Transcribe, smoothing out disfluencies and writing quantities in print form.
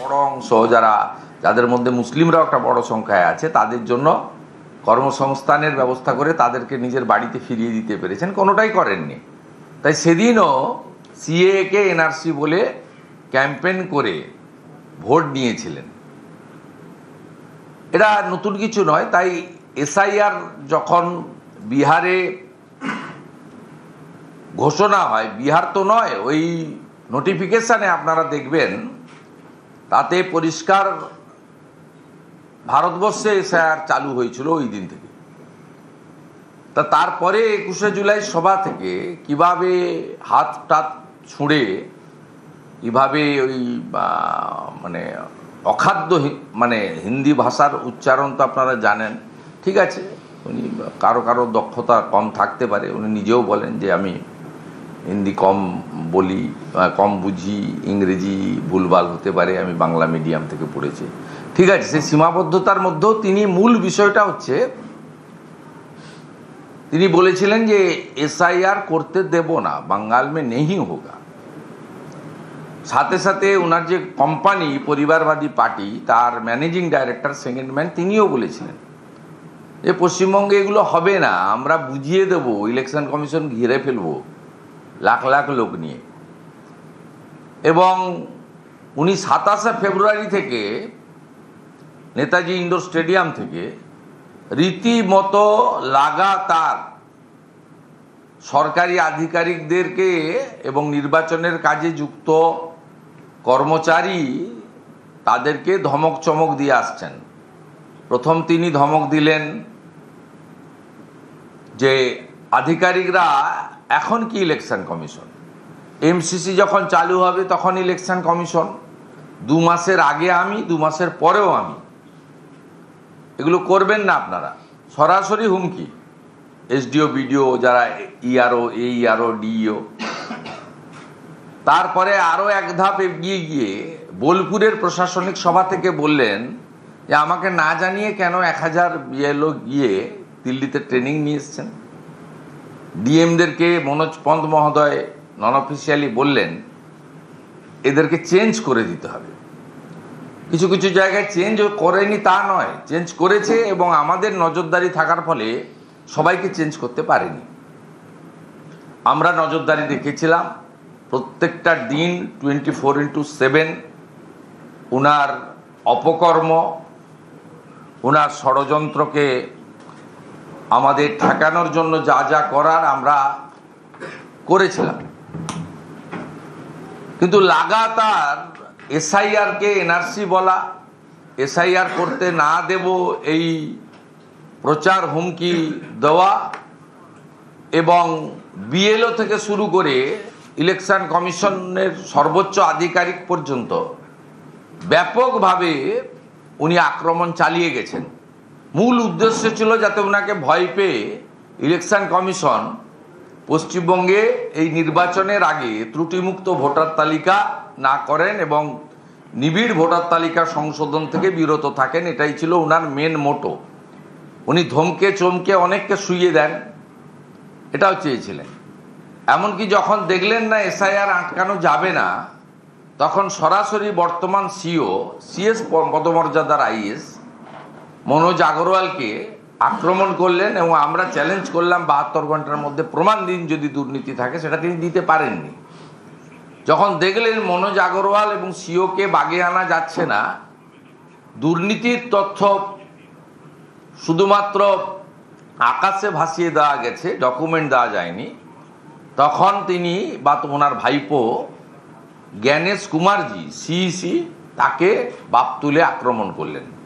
বড় অংশ যাদের মধ্যে মুসলিমরাও একটা বড় সংখ্যায় আছে, তাদের জন্য কর্মসংস্থানের ব্যবস্থা করে তাদেরকে নিজের বাড়িতে ফিরিয়ে দিতে পেরেছেন, কোনোটাই করেননি। তাই সেদিনও সিএকে এনআরসি বলে ক্যাম্পেইন করে ভোট নিয়েছিলেন। এটা নতুন কিছু নয়। তাই এসআইআর যখন বিহারে ঘোষণা হয়, বিহার তো নয়, ওই নোটিফিকেশানে আপনারা দেখবেন তাতে পরিষ্কার ভারতবর্ষে এসআইআর চালু হয়েছিল ওই দিন থেকে। তারপরে 21শে জুলাই সভা থেকে কিভাবে হাত টাত ছুঁড়ে কিভাবে ওই মানে অখাদ্য হিন্দি ভাষার উচ্চারণ তো আপনারা জানেন, ঠিক আছে। উনি কারো দক্ষতা কম থাকতে পারে, উনি নিজেও বলেন যে আমি হিন্দি কম বলি, কম বুঝি, ইংরেজি ভুলভাল হতে পারে, আমি বাংলা মিডিয়াম থেকে পড়েছি, ঠিক আছে। সেই সীমাবদ্ধতার মধ্যেও তিনি মূল বিষয়টা হচ্ছে তিনি বলেছিলেন যে এসআইআর করতে দেব না, বাঙ্গাল মে নেই হোগা। সাথে সাথে ওনার যে কোম্পানি পরিবারবাদী পার্টি, তার ম্যানেজিং ডাইরেক্টর সেকেন্ড ম্যান, তিনিও বলেছিলেন যে পশ্চিমবঙ্গে এগুলো হবে না, আমরা বুঝিয়ে দেব, ইলেকশন কমিশন ঘিরে ফেলবো লাখ লাখ লোক নিয়ে। এবং উনি 27শে ফেব্রুয়ারি থেকে নেতাজি ইন্ডোর স্টেডিয়াম থেকে রীতিমতো লাগাতার সরকারি আধিকারিকদেরকে এবং নির্বাচনের কাজে যুক্ত কর্মচারী তাদেরকে ধমক চমক দিয়ে আসছেন। প্রথম তিনি ধমক দিলেন যে আধিকারিকরা এখন কি ইলেকশন কমিশন, এমসিসি যখন চালু হবে তখন ইলেকশন কমিশন, 2 মাসের আগে আমি, 2 মাসের পরেও আমি, এগুলো করবেন না আপনারা। সরাসরি হুমকি এসডিও বিডিও যারা ইআরও, এইআরও, ডিইও। তারপরে আরও এক ধাপ এগিয়ে গিয়ে বোলপুরের প্রশাসনিক সভা থেকে বললেন যে আমাকে না জানিয়ে কেন 1000 বিএলও গিয়ে দিল্লিতে ট্রেনিং নিয়ে এসছেন। ডিএমদেরকে মনোজ পন্ত মহোদয় নন অফিসিয়ালি বললেন এদেরকে চেঞ্জ করে দিতে হবে। কিছু কিছু জায়গায় চেঞ্জ করেনি তা নয়, চেঞ্জ করেছে, এবং আমাদের নজরদারি থাকার ফলে সবাইকে চেঞ্জ করতে পারেনি। আমরা নজরদারি রেখেছিলাম প্রত্যেকটা দিন 24x7 ওনার অপকর্ম, ওনার ষড়যন্ত্রকে আমাদের ঠেকানোর জন্য যা যা করার আমরা করেছিলাম। কিন্তু লাগাতার এসআইআরকে এনআরসি বলা, এসআইআর করতে না দেব এই প্রচার হুমকি দেওয়া, এবং বিএলও থেকে শুরু করে ইলেকশন কমিশনের সর্বোচ্চ আধিকারিক পর্যন্ত ব্যাপকভাবে উনি আক্রমণ চালিয়ে গেছেন। মূল উদ্দেশ্য ছিল যাতে ওনাকে ভয় পেয়ে ইলেকশন কমিশন পশ্চিমবঙ্গে এই নির্বাচনের আগে ত্রুটিমুক্ত ভোটার তালিকা না করেন এবং নিবিড় ভোটার তালিকা সংশোধন থেকে বিরত থাকেন। এটাই ছিল ওনার মেন মোটো। উনি ধমকে চমকে অনেককে শুইয়ে দেন, এটাও চেয়েছিলেন। এমনকি যখন দেখলেন না এসআইআর আটকানো যাবে না, তখন সরাসরি বর্তমান সিএস পদমর্যাদার আইএস মনোজ আগরওয়ালকে আক্রমণ করলেন, এবং আমরা চ্যালেঞ্জ করলাম 72 ঘন্টার মধ্যে প্রমাণ দিন যদি দুর্নীতি থাকে। সেটা তিনি দিতে পারেননি। যখন দেখলেন মনোজ আগরওয়াল এবং সিওকে বাগে আনা যাচ্ছে না, দুর্নীতির তথ্য শুধুমাত্র আকাশে ভাসিয়ে দেওয়া গেছে, ডকুমেন্ট দেওয়া যায়নি, তখন তিনি বা ওনার ভাইপো জ্ঞানেশ কুমারজি সিইসি তাকে বাপ তুলে আক্রমণ করলেন।